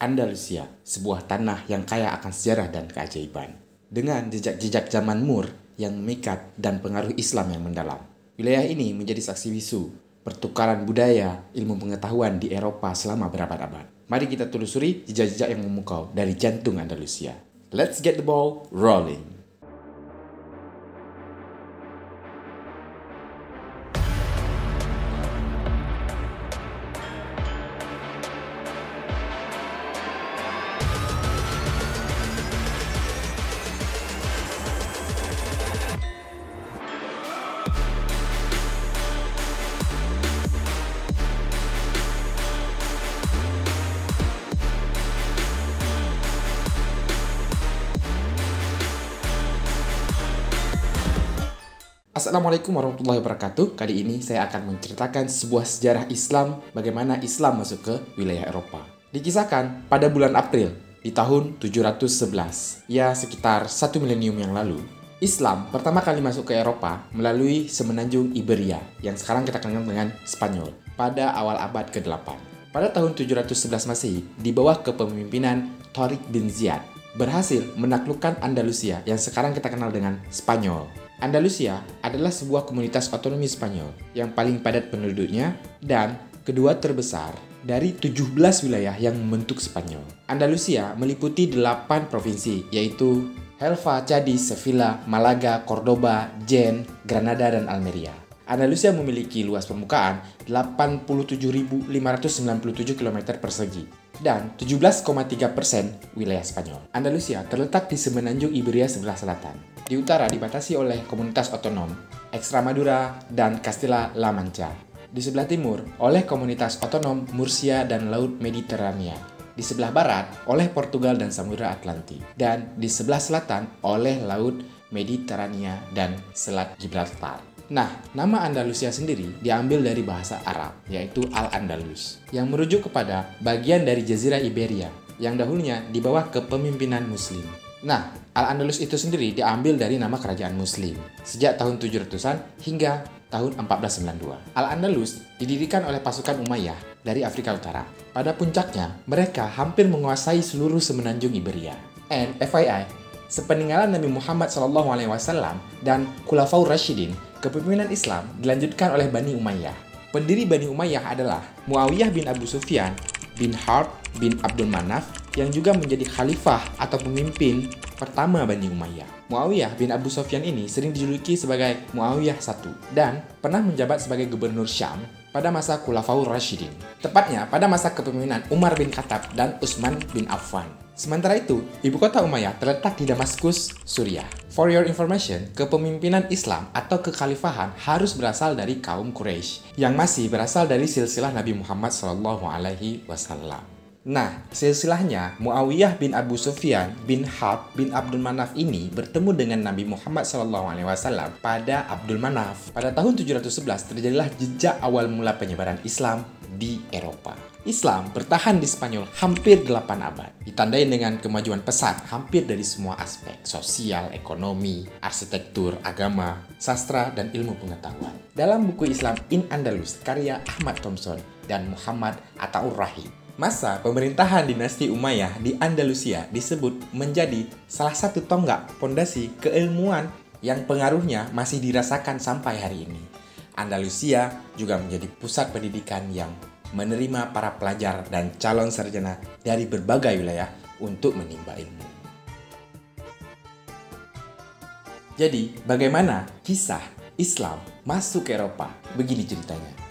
Andalusia, sebuah tanah yang kaya akan sejarah dan keajaiban. Dengan jejak-jejak zaman Moor yang memikat dan pengaruh Islam yang mendalam. Wilayah ini menjadi saksi bisu pertukaran budaya, ilmu pengetahuan di Eropa selama berabad-abad. Mari kita telusuri jejak-jejak yang memukau dari jantung Andalusia. Let's get the ball rolling. Assalamualaikum warahmatullahi wabarakatuh. Kali ini saya akan menceritakan sebuah sejarah Islam, bagaimana Islam masuk ke wilayah Eropa. Dikisahkan pada bulan April di tahun 711, ya sekitar 1 milenium yang lalu, Islam pertama kali masuk ke Eropa melalui semenanjung Iberia yang sekarang kita kenal dengan Spanyol pada awal abad ke-8. Pada tahun 711 Masehi, di bawah kepemimpinan Tariq bin Ziyad, berhasil menaklukkan Andalusia yang sekarang kita kenal dengan Spanyol. Andalusia adalah sebuah komunitas otonomi Spanyol yang paling padat penduduknya dan kedua terbesar dari 17 wilayah yang membentuk Spanyol. Andalusia meliputi 8 provinsi, yaitu Helva, Cadiz, Sevilla, Malaga, Cordoba, Jaén, Granada, dan Almeria. Andalusia memiliki luas permukaan 87.597 km persegi dan 17,3% wilayah Spanyol. Andalusia terletak di semenanjung Iberia sebelah selatan. Di utara dibatasi oleh komunitas otonom Extremadura dan Castilla-La Mancha. Di sebelah timur oleh komunitas otonom Murcia dan Laut Mediterania. Di sebelah barat oleh Portugal dan Samudra Atlantik. Dan di sebelah selatan oleh Laut Mediterania dan Selat Gibraltar. Nah, nama Andalusia sendiri diambil dari bahasa Arab, yaitu Al-Andalus, yang merujuk kepada bagian dari Jazirah Iberia, yang dahulunya di bawah kepemimpinan Muslim. Nah, Al-Andalus itu sendiri diambil dari nama kerajaan Muslim, sejak tahun 700-an hingga tahun 1492. Al-Andalus didirikan oleh pasukan Umayyah dari Afrika Utara. Pada puncaknya, mereka hampir menguasai seluruh semenanjung Iberia. And FYI, sepeninggalan Nabi Muhammad SAW dan Khulafaur Rasyidin, kepemimpinan Islam dilanjutkan oleh Bani Umayyah. Pendiri Bani Umayyah adalah Muawiyah bin Abu Sufyan bin Harb bin Abdul Manaf yang juga menjadi khalifah atau pemimpin pertama Bani Umayyah. Muawiyah bin Abu Sufyan ini sering dijuluki sebagai Muawiyah I dan pernah menjabat sebagai gubernur Syam pada masa Khulafaur Rasyidin, tepatnya pada masa kepemimpinan Umar bin Khattab dan Utsman bin Affan. Sementara itu, ibu kota Umayyah terletak di Damaskus, Suriah. For your information, kepemimpinan Islam atau kekhalifahan harus berasal dari kaum Quraisy yang masih berasal dari silsilah Nabi Muhammad SAW. Nah, silsilahnya Muawiyah bin Abu Sufyan bin Harb bin Abdul Manaf ini bertemu dengan Nabi Muhammad SAW pada Abdul Manaf. Pada tahun 711 terjadilah jejak awal mula penyebaran Islam di Eropa. Islam bertahan di Spanyol hampir 8 abad, ditandai dengan kemajuan pesat hampir dari semua aspek, sosial, ekonomi, arsitektur, agama, sastra, dan ilmu pengetahuan. Dalam buku Islam in Andalus karya Ahmad Thompson dan Muhammad Ataur Rahim, masa pemerintahan dinasti Umayyah di Andalusia disebut menjadi salah satu tonggak pondasi keilmuan yang pengaruhnya masih dirasakan sampai hari ini. Andalusia juga menjadi pusat pendidikan yang menerima para pelajar dan calon sarjana dari berbagai wilayah untuk menimba ilmu. Jadi, bagaimana kisah Islam masuk ke Eropa? Begini ceritanya.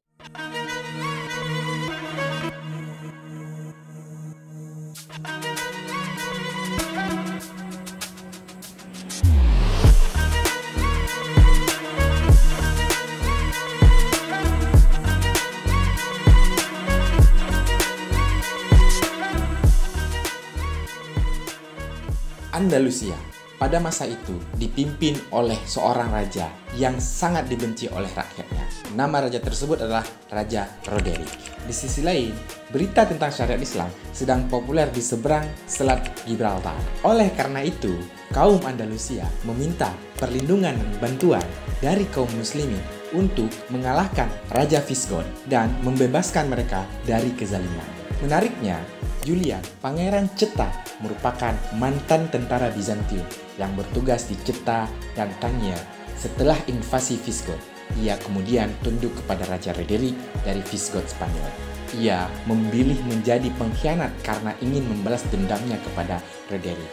Andalusia pada masa itu dipimpin oleh seorang raja yang sangat dibenci oleh rakyatnya. Nama raja tersebut adalah Raja Roderick. Di sisi lain, berita tentang syariat Islam sedang populer di seberang Selat Gibraltar. Oleh karena itu, kaum Andalusia meminta perlindungan dan bantuan dari kaum muslimin untuk mengalahkan Raja Visigoth dan membebaskan mereka dari kezaliman. Menariknya, Julian, Pangeran Cheta, merupakan mantan tentara Bizantium yang bertugas di Cheta dan Tangier. Setelah invasi Visigoth, ia kemudian tunduk kepada Raja Roderick dari Visigoth Spanyol. Ia memilih menjadi pengkhianat karena ingin membalas dendamnya kepada Roderick.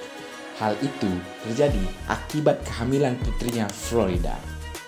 Hal itu terjadi akibat kehamilan putrinya Florida,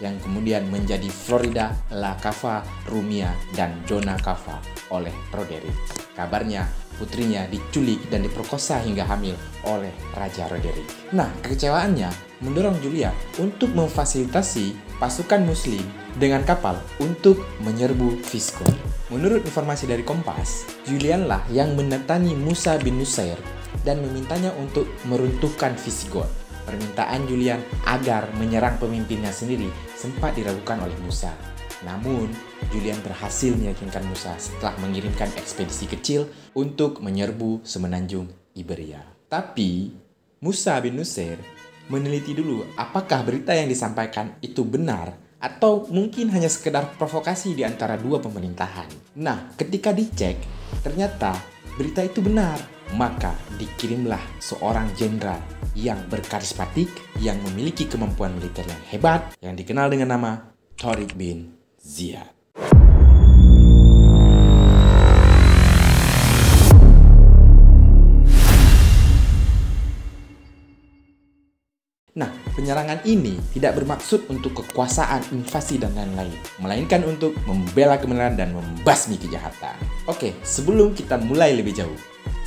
yang kemudian menjadi Florida La Cava Rumia dan Dona Cava oleh Roderick. Kabarnya putrinya diculik dan diperkosa hingga hamil oleh Raja Roderick. Nah, kekecewaannya mendorong Julian untuk memfasilitasi pasukan muslim dengan kapal untuk menyerbu Visigoth. Menurut informasi dari Kompas, Julianlah yang mendatangi Musa bin Nusair dan memintanya untuk meruntuhkan Visigoth. Permintaan Julian agar menyerang pemimpinnya sendiri sempat diragukan oleh Musa. Namun, Julian berhasil meyakinkan Musa setelah mengirimkan ekspedisi kecil untuk menyerbu semenanjung Iberia. Tapi, Musa bin Nusair meneliti dulu apakah berita yang disampaikan itu benar atau mungkin hanya sekedar provokasi di antara dua pemerintahan. Nah, ketika dicek, ternyata berita itu benar. Maka dikirimlah seorang jenderal yang berkarismatik, yang memiliki kemampuan militer yang hebat, yang dikenal dengan nama Tariq bin Ziyad. Nah, penyerangan ini tidak bermaksud untuk kekuasaan, invasi, dan lain-lain, melainkan untuk membela kebenaran dan membasmi kejahatan. Oke, sebelum kita mulai lebih jauh,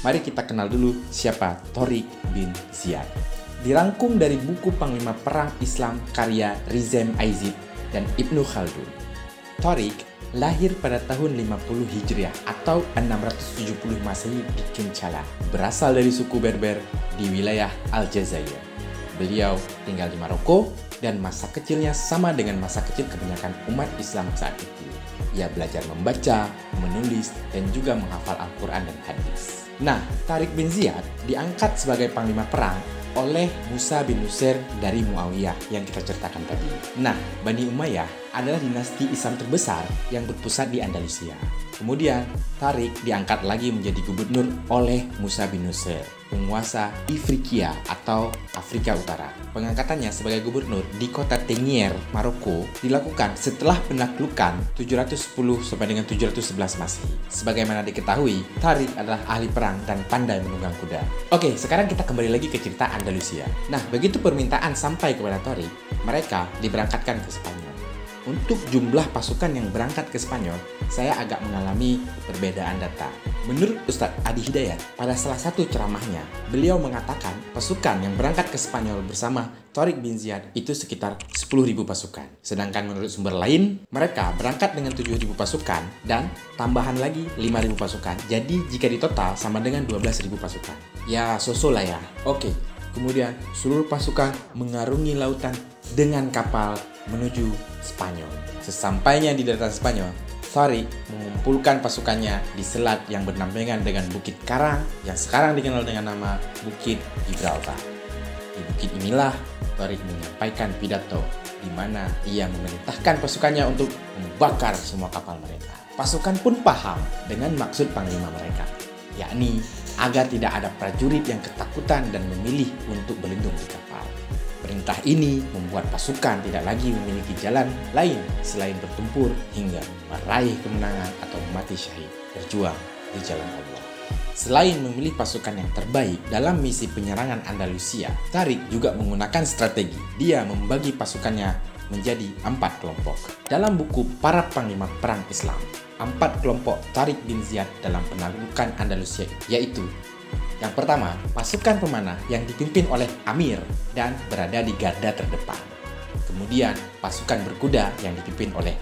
mari kita kenal dulu siapa Tariq bin Ziyad. Dirangkum dari buku Panglima Perang Islam karya Rizem Aizid dan Ibnu Khaldun. Tariq lahir pada tahun 50 Hijriah atau 670 Masehi di Kinchala, berasal dari suku Berber di wilayah Aljazair. Beliau tinggal di Maroko dan masa kecilnya sama dengan masa kecil kebanyakan umat Islam saat itu. Ia belajar membaca, menulis, dan juga menghafal Al-Quran dan hadis. Nah, Tariq bin Ziyad diangkat sebagai panglima perang oleh Musa bin Nusair dari Muawiyah yang kita ceritakan tadi. Nah, Bani Umayyah adalah dinasti Islam terbesar yang berpusat di Andalusia. Kemudian, Tariq diangkat lagi menjadi gubernur oleh Musa bin Nusair, penguasa Ifriqiya atau Afrika Utara. Pengangkatannya sebagai gubernur di kota Tangier, Maroko, dilakukan setelah penaklukan 710 sampai dengan 711 Masehi. Sebagaimana diketahui, Tariq adalah ahli perang dan pandai menunggang kuda. Oke, sekarang kita kembali lagi ke cerita Andalusia. Nah, begitu permintaan sampai kepada Tariq, mereka diberangkatkan ke Spanyol. Untuk jumlah pasukan yang berangkat ke Spanyol, saya agak mengalami perbedaan data. Menurut Ustadz Adi Hidayat, pada salah satu ceramahnya, beliau mengatakan pasukan yang berangkat ke Spanyol bersama Tariq bin Ziyad itu sekitar 10.000 pasukan. Sedangkan menurut sumber lain, mereka berangkat dengan 7.000 pasukan dan tambahan lagi 5.000 pasukan. Jadi jika ditotal sama dengan 12.000 pasukan. Ya, so-so lah ya. Oke, kemudian seluruh pasukan mengarungi lautan dengan kapal menuju Spanyol. Sesampainya di daratan Spanyol, Tariq mengumpulkan pasukannya di selat yang berdampingan dengan Bukit Karang yang sekarang dikenal dengan nama Bukit Gibraltar. Di bukit inilah Tariq menyampaikan pidato di mana ia memerintahkan pasukannya untuk membakar semua kapal mereka. Pasukan pun paham dengan maksud panglima mereka, yakni agar tidak ada prajurit yang ketakutan dan memilih untuk berlindung di kapal. Perintah ini membuat pasukan tidak lagi memiliki jalan lain selain bertempur hingga meraih kemenangan atau mati syahid berjuang di jalan Allah. Selain memilih pasukan yang terbaik dalam misi penyerangan Andalusia, Tariq juga menggunakan strategi. Dia membagi pasukannya menjadi 4 kelompok. Dalam buku Para Panglima Perang Islam, 4 kelompok Tariq bin Ziyad dalam penaklukan Andalusia yaitu: yang pertama, pasukan pemanah yang dipimpin oleh Amir dan berada di garda terdepan. Kemudian, pasukan berkuda yang dipimpin oleh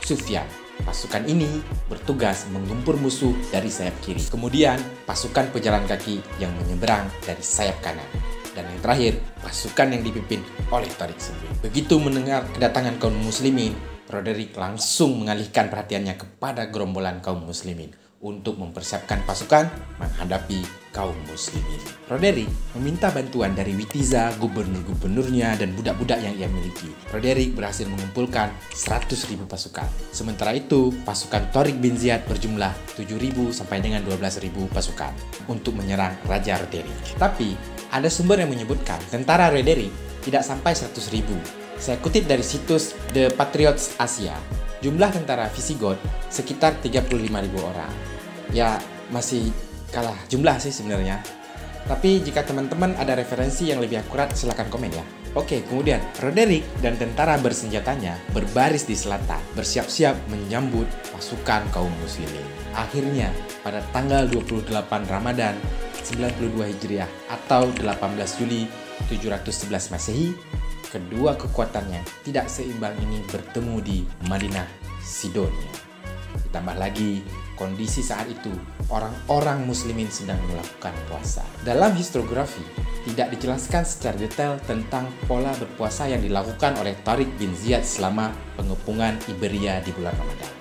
Sufyan. Pasukan ini bertugas menggempur musuh dari sayap kiri. Kemudian, pasukan pejalan kaki yang menyeberang dari sayap kanan. Dan yang terakhir, pasukan yang dipimpin oleh Tariq sendiri. Begitu mendengar kedatangan kaum muslimin, Roderick langsung mengalihkan perhatiannya kepada gerombolan kaum muslimin untuk mempersiapkan pasukan menghadapi kaum muslimin. Roderick meminta bantuan dari Witiza, gubernur-gubernurnya, dan budak-budak yang ia miliki. Roderick berhasil mengumpulkan 100.000 pasukan. Sementara itu, pasukan Tariq bin Ziyad berjumlah 7.000 sampai dengan 12.000 pasukan untuk menyerang Raja Roderick. Tapi, ada sumber yang menyebutkan tentara Roderick tidak sampai 100.000. Saya kutip dari situs The Patriots Asia. Jumlah tentara Visigoth sekitar 35.000 orang. Ya, masih kalah jumlah sih sebenarnya. Tapi jika teman-teman ada referensi yang lebih akurat, silahkan komen ya. Oke, kemudian Roderick dan tentara bersenjatanya berbaris di selatan, bersiap-siap menyambut pasukan kaum muslimin. Akhirnya, pada tanggal 28 Ramadan 92 Hijriah atau 18 Juli 711 Masehi, kedua kekuatannya tidak seimbang ini bertemu di Madinah, Sidonia. Ditambah lagi, kondisi saat itu orang-orang muslimin sedang melakukan puasa. Dalam historiografi, tidak dijelaskan secara detail tentang pola berpuasa yang dilakukan oleh Tariq bin Ziyad selama pengepungan Iberia di bulan Ramadan.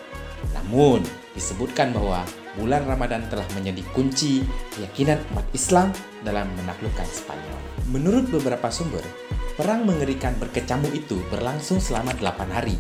Namun, disebutkan bahwa bulan Ramadan telah menjadi kunci keyakinan umat Islam dalam menaklukkan Spanyol. Menurut beberapa sumber, perang mengerikan berkecamuk itu berlangsung selama 8 hari.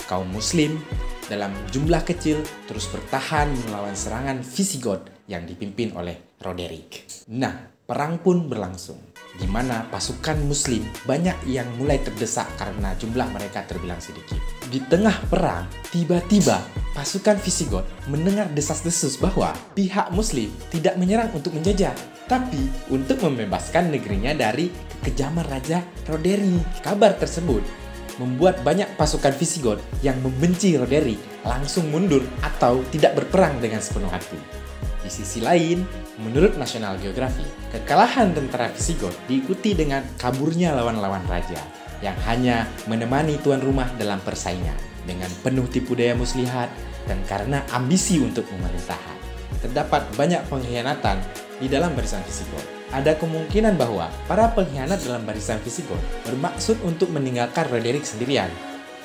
Kaum muslim dalam jumlah kecil terus bertahan melawan serangan Visigoth yang dipimpin oleh Roderick. Nah, perang pun berlangsung, di mana pasukan muslim banyak yang mulai terdesak karena jumlah mereka terbilang sedikit. Di tengah perang, tiba-tiba pasukan Visigoth mendengar desas-desus bahwa pihak muslim tidak menyerang untuk menjajah, tapi untuk membebaskan negerinya dari kekejaman Raja Roderick. Kabar tersebut membuat banyak pasukan Visigoth yang membenci Roderick langsung mundur atau tidak berperang dengan sepenuh hati. Di sisi lain, menurut National Geographic, kekalahan tentara Visigoth diikuti dengan kaburnya lawan-lawan raja yang hanya menemani tuan rumah dalam persaingan dengan penuh tipu daya muslihat dan karena ambisi untuk pemerintahan. Terdapat banyak pengkhianatan di dalam barisan Visigoth. Ada kemungkinan bahwa para pengkhianat dalam barisan Visigoth bermaksud untuk meninggalkan Roderick sendirian,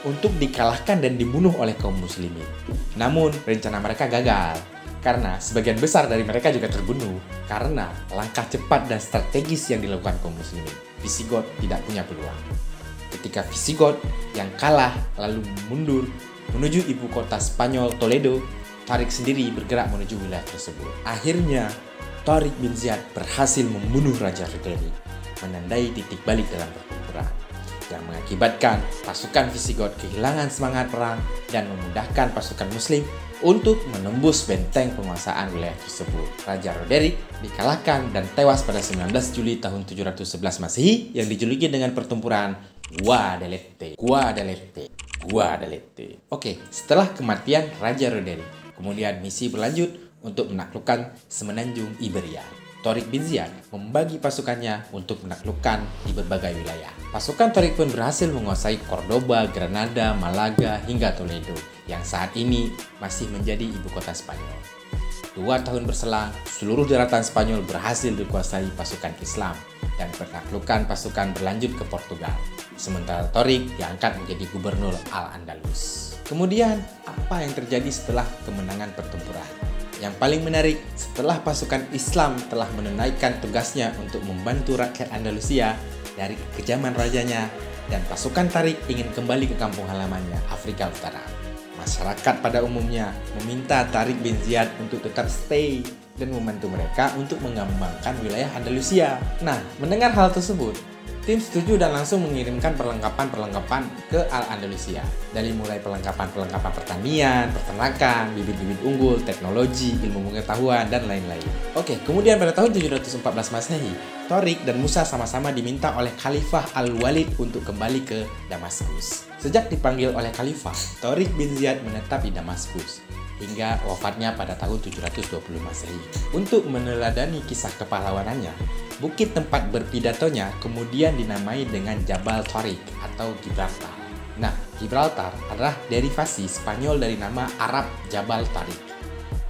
untuk dikalahkan dan dibunuh oleh kaum muslimin. Namun, rencana mereka gagal, karena sebagian besar dari mereka juga terbunuh karena langkah cepat dan strategis yang dilakukan kaum muslimin. Visigoth tidak punya peluang. Ketika Visigoth yang kalah lalu mundur menuju ibu kota Spanyol Toledo, Tariq sendiri bergerak menuju wilayah tersebut. Akhirnya, Tariq bin Ziyad berhasil membunuh Raja Roderick, menandai titik balik dalam pertempuran, yang mengakibatkan pasukan Visigoth kehilangan semangat perang dan memudahkan pasukan muslim untuk menembus benteng penguasaan wilayah tersebut. Raja Roderick dikalahkan dan tewas pada 19 Juli tahun 711 Masehi yang dijuluki dengan pertempuran Guadalete. Oke, setelah kematian Raja Roderick, kemudian misi berlanjut untuk menaklukkan semenanjung Iberia. Tariq bin Ziyad membagi pasukannya untuk menaklukkan di berbagai wilayah. Pasukan Tariq pun berhasil menguasai Cordoba, Granada, Malaga, hingga Toledo, yang saat ini masih menjadi ibu kota Spanyol. 2 tahun berselang, seluruh daratan Spanyol berhasil dikuasai pasukan Islam dan penaklukan pasukan berlanjut ke Portugal. Sementara Tariq diangkat menjadi gubernur Al-Andalus. Kemudian, apa yang terjadi setelah kemenangan pertempuran? Yang paling menarik, setelah pasukan Islam telah menunaikan tugasnya untuk membantu rakyat Andalusia dari kekejaman rajanya dan pasukan Tariq ingin kembali ke kampung halamannya, Afrika Utara. Masyarakat pada umumnya meminta Tariq bin Ziyad untuk tetap stay dan membantu mereka untuk mengembangkan wilayah Andalusia. Nah, mendengar hal tersebut, tim setuju dan langsung mengirimkan perlengkapan ke Al-Andalusia. Dari mulai perlengkapan pertanian, peternakan, bibit-bibit unggul, teknologi, ilmu pengetahuan, dan lain-lain. Oke, kemudian pada tahun 714 Masehi, Tariq dan Musa sama-sama diminta oleh Khalifah Al-Walid untuk kembali ke Damaskus. Sejak dipanggil oleh Khalifah, Tariq bin Ziyad menetap di Damaskus hingga wafatnya pada tahun 720 Masehi. Untuk meneladani kisah kepahlawanannya, bukit tempat berpidatonya kemudian dinamai dengan Jabal Tariq atau Gibraltar. Nah, Gibraltar adalah derivasi Spanyol dari nama Arab Jabal Tariq,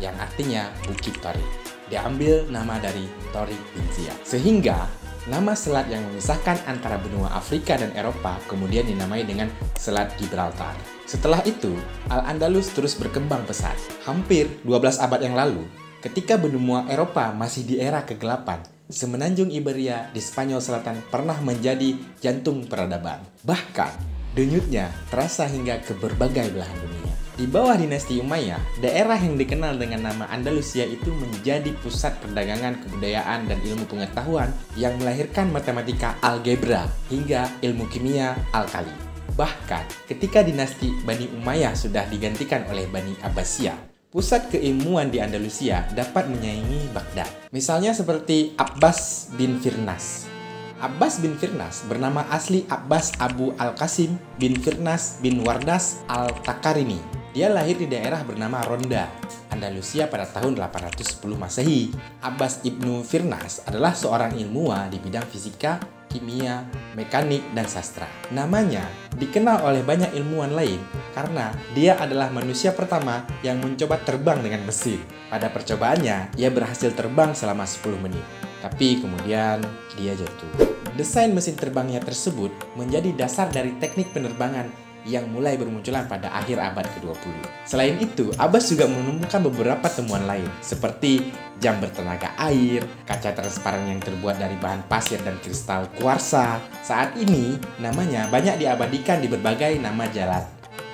yang artinya Bukit Tariq. Diambil nama dari Tariq bin Ziyad. Sehingga, nama selat yang memisahkan antara benua Afrika dan Eropa kemudian dinamai dengan Selat Gibraltar. Setelah itu, Al-Andalus terus berkembang pesat. Hampir 12 abad yang lalu, ketika benua Eropa masih di era kegelapan, semenanjung Iberia di Spanyol Selatan pernah menjadi jantung peradaban. Bahkan, denyutnya terasa hingga ke berbagai belahan dunia. Di bawah dinasti Umayyah, daerah yang dikenal dengan nama Andalusia itu menjadi pusat perdagangan, kebudayaan, dan ilmu pengetahuan yang melahirkan matematika algebra hingga ilmu kimia alkali. Bahkan, ketika dinasti Bani Umayyah sudah digantikan oleh Bani Abbasiyah, pusat keilmuan di Andalusia dapat menyaingi Baghdad. Misalnya seperti Abbas bin Firnas. Abbas bin Firnas bernama asli Abbas Abu Al-Qasim bin Firnas bin Wardas Al-Takarini. Dia lahir di daerah bernama Ronda, Andalusia pada tahun 810 Masehi. Abbas ibnu Firnas adalah seorang ilmuwan di bidang fisika, kimia, mekanik, dan sastra. Namanya dikenal oleh banyak ilmuwan lain karena dia adalah manusia pertama yang mencoba terbang dengan mesin. Pada percobaannya, ia berhasil terbang selama 10 menit. Tapi kemudian dia jatuh. Desain mesin terbangnya tersebut menjadi dasar dari teknik penerbangan yang mulai bermunculan pada akhir abad ke-20. Selain itu, Abbas juga menemukan beberapa temuan lain, seperti jam bertenaga air, kaca transparan yang terbuat dari bahan pasir dan kristal kuarsa. Saat ini, namanya banyak diabadikan di berbagai nama jalan,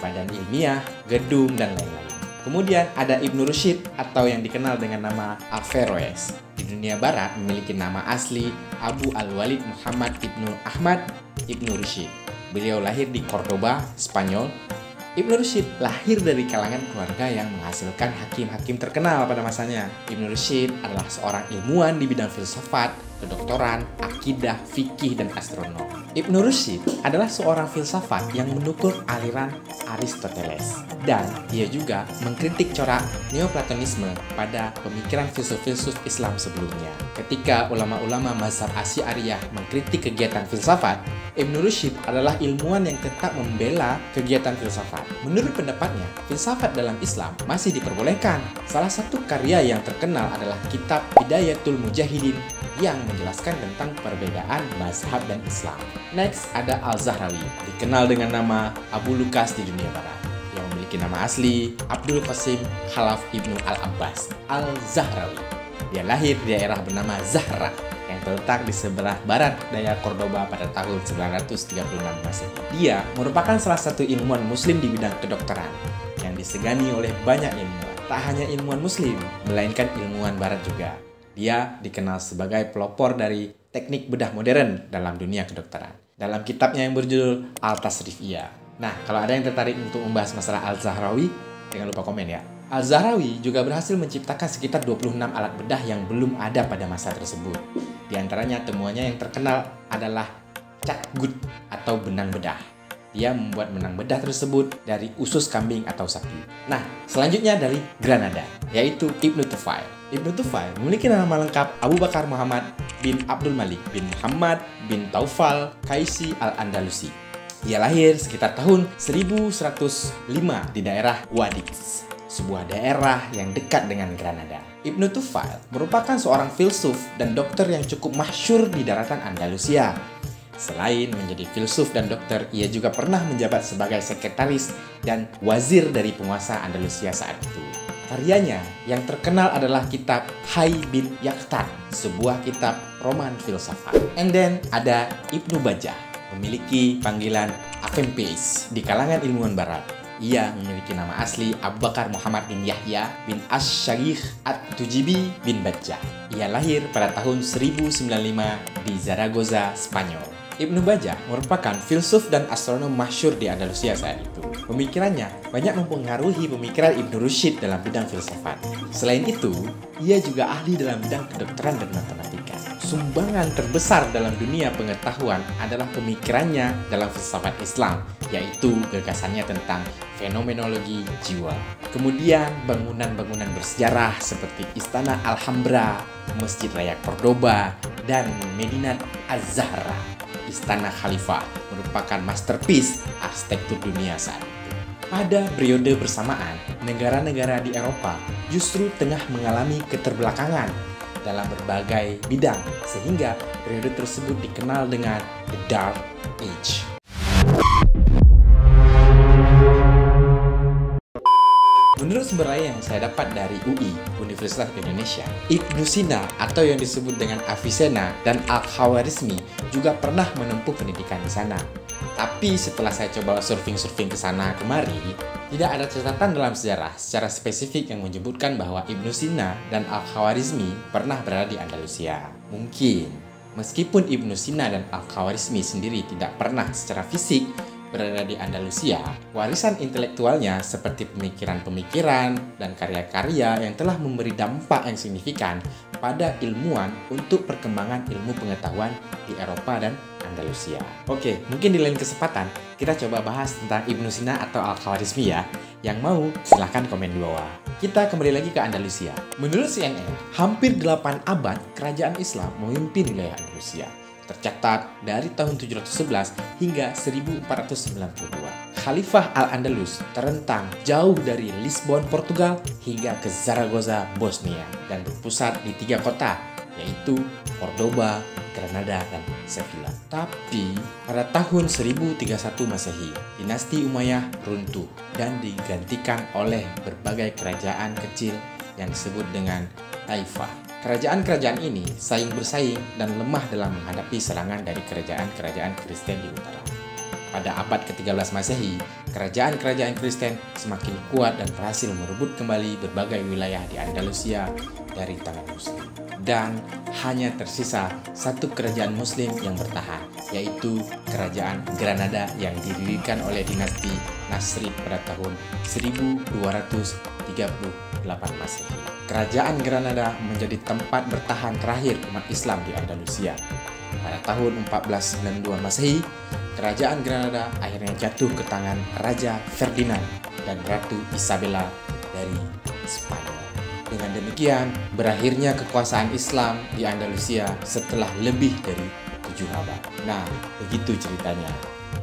badan ilmiah, gedung, dan lain-lain. Kemudian ada Ibnu Rushd atau yang dikenal dengan nama Averroes. Di dunia barat memiliki nama asli Abu Al-Walid Muhammad Ibnu Ahmad Ibnu Rushd. Beliau lahir di Cordoba, Spanyol. Ibnu Rushd lahir dari kalangan keluarga yang menghasilkan hakim-hakim terkenal pada masanya. Ibnu Rushd adalah seorang ilmuwan di bidang filsafat, kedokteran, akidah, fikih, dan astronom. Ibnu Rushd adalah seorang filsafat yang mendukung aliran Aristoteles. Dan ia juga mengkritik corak Neoplatonisme pada pemikiran filsuf-filsuf Islam sebelumnya. Ketika ulama-ulama mazhab Asy'ariyah mengkritik kegiatan filsafat, Ibnu Rushd adalah ilmuwan yang tetap membela kegiatan filsafat. Menurut pendapatnya, filsafat dalam Islam masih diperbolehkan. Salah satu karya yang terkenal adalah kitab Hidayatul Mujahidin yang menjelaskan tentang perbedaan mazhab dan Islam. Next, ada Al-Zahrawi, dikenal dengan nama Abu Lukas di dunia barat, yang memiliki nama asli Abdul Qasim Khalaf Ibnu Al-Abbas Al-Zahrawi. Dia lahir di daerah bernama Zahra yang terletak di sebelah barat daya Cordoba pada tahun 936 Masehi. Dia merupakan salah satu ilmuwan muslim di bidang kedokteran yang disegani oleh banyak ilmuwan. Tak hanya ilmuwan muslim, melainkan ilmuwan barat juga. Dia dikenal sebagai pelopor dari teknik bedah modern dalam dunia kedokteran. Dalam kitabnya yang berjudul Al-Tasrifiyah. Nah, kalau ada yang tertarik untuk membahas masalah Al-Zahrawi, jangan lupa komen ya. Al-Zahrawi juga berhasil menciptakan sekitar 26 alat bedah yang belum ada pada masa tersebut. Di antaranya temuannya yang terkenal adalah catgut atau benang bedah. Dia membuat benang bedah tersebut dari usus kambing atau sapi. Nah, selanjutnya dari Granada, yaitu Ibnu Tufail. Ibnu Tufail memiliki nama lengkap Abu Bakar Muhammad bin Abdul Malik bin Muhammad bin Taufal Kaisi Al-Andalusi. Ia lahir sekitar tahun 1105 di daerah Wadix, sebuah daerah yang dekat dengan Granada. Ibnu Tufail merupakan seorang filsuf dan dokter yang cukup masyhur di daratan Andalusia. Selain menjadi filsuf dan dokter, ia juga pernah menjabat sebagai sekretaris dan wazir dari penguasa Andalusia saat itu. Karyanya yang terkenal adalah kitab Hayy bin Yaqtan, sebuah kitab roman filsafat. And then ada Ibnu Bajjah, memiliki panggilan Avempes di kalangan ilmuwan barat. Ia memiliki nama asli Abu Bakar Muhammad bin Yahya bin Ash-Shaykh At-Tujibi bin Bajjah. Ia lahir pada tahun 1095 di Zaragoza, Spanyol. Ibnu Bajjah merupakan filsuf dan astronom masyhur di Andalusia saat itu. Pemikirannya banyak mempengaruhi pemikiran Ibnu Rushd dalam bidang filsafat. Selain itu, ia juga ahli dalam bidang kedokteran dan matematika. Sumbangan terbesar dalam dunia pengetahuan adalah pemikirannya dalam filsafat Islam, yaitu gagasannya tentang fenomenologi jiwa. Kemudian bangunan-bangunan bersejarah seperti Istana Alhambra, Masjid Raya Cordoba, dan Medinat Az-Zahra, Istana Khalifah, merupakan masterpiece arsitektur dunia saat itu. Pada periode bersamaan, negara-negara di Eropa justru tengah mengalami keterbelakangan dalam berbagai bidang, sehingga periode tersebut dikenal dengan The Dark Age. Menurut sumber lain yang saya dapat dari UI, Universitas Indonesia, Ibnu Sina atau yang disebut dengan Avicenna dan Al-Khawarizmi juga pernah menempuh pendidikan di sana. Tapi setelah saya coba surfing ke sana kemari, tidak ada catatan dalam sejarah secara spesifik yang menyebutkan bahwa Ibnu Sina dan Al-Khawarizmi pernah berada di Andalusia. Mungkin, meskipun Ibnu Sina dan Al-Khawarizmi sendiri tidak pernah secara fisik berada di Andalusia, warisan intelektualnya seperti pemikiran-pemikiran dan karya-karya yang telah memberi dampak yang signifikan pada ilmuwan untuk perkembangan ilmu pengetahuan di Eropa dan Andalusia. Oke, mungkin di lain kesempatan kita coba bahas tentang Ibnu Sina atau Al-Khawarizmi ya. Yang mau, silahkan komen di bawah. Kita kembali lagi ke Andalusia. Menurut CNN, hampir 8 abad kerajaan Islam memimpin wilayah Andalusia. Tercatat dari tahun 711 hingga 1492. Khalifah Al-Andalus terentang jauh dari Lisbon, Portugal hingga ke Zaragoza, Bosnia dan berpusat di 3 kota, yaitu Cordoba, Granada, dan Sevilla. Tapi pada tahun 1031 Masehi, dinasti Umayyah runtuh dan digantikan oleh berbagai kerajaan kecil yang disebut dengan Taifah. Kerajaan-kerajaan ini saling bersaing dan lemah dalam menghadapi serangan dari kerajaan-kerajaan Kristen di utara. Pada abad ke-13 Masehi, kerajaan-kerajaan Kristen semakin kuat dan berhasil merebut kembali berbagai wilayah di Andalusia dari tangan Muslim. Dan hanya tersisa satu kerajaan Muslim yang bertahan, yaitu Kerajaan Granada yang didirikan oleh dinasti Nasrid pada tahun 1238 Masehi. Kerajaan Granada menjadi tempat bertahan terakhir umat Islam di Andalusia. Pada tahun 1492 Masehi, Kerajaan Granada akhirnya jatuh ke tangan Raja Ferdinand dan Ratu Isabella dari Spanyol. Dengan demikian, berakhirnya kekuasaan Islam di Andalusia setelah lebih dari 7 abad. Nah, begitu ceritanya.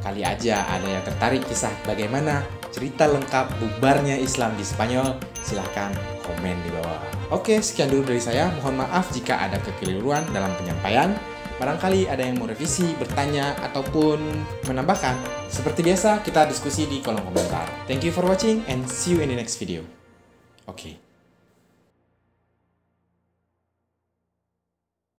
Kali aja ada yang tertarik kisah bagaimana cerita lengkap bubarnya Islam di Spanyol, silahkan komen di bawah. Oke, sekian dulu dari saya. Mohon maaf jika ada kekeliruan dalam penyampaian. Barangkali ada yang mau revisi, bertanya, ataupun menambahkan. Seperti biasa, kita diskusi di kolom komentar. Thank you for watching and see you in the next video. Oke.